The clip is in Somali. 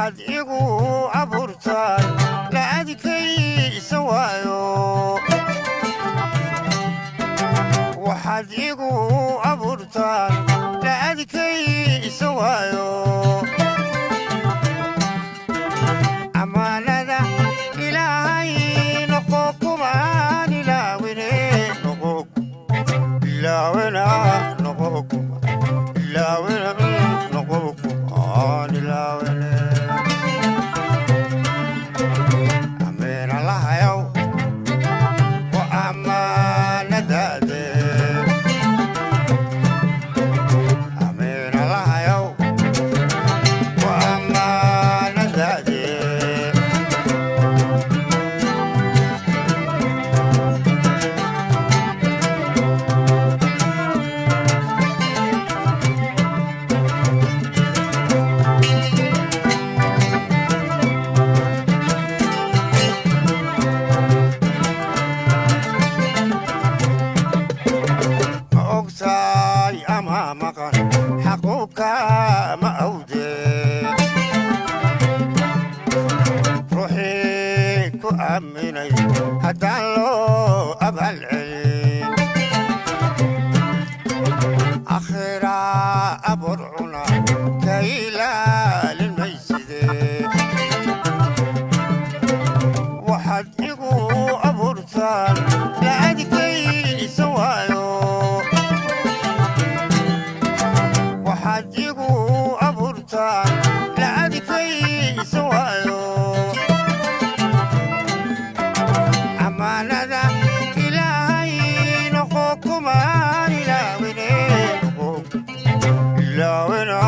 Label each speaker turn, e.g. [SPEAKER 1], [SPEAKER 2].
[SPEAKER 1] waxaad igu abuurtaan la adkaysa waayo waxaad igu abuurtaan la adkaysa waayo amaanada ilaahay noqo kumaan ilaawine noqo ilaawina noqo ilaawina noqo kumaan ilaawine ameen allahayow wa amaanadaade ameen allahayow wa amaanadaade أقصاي أمامك حقك ما أودي روحي كأمني حتى لو أبى العين أخيرا أبرعنا كيلا للميسد وحد يقو أبرتان لا أدكي سوايو waxaad igu abuurtaan la adkaysa waayo amaanada ilaahay noqo kumaan ilaawine noqo ilaawina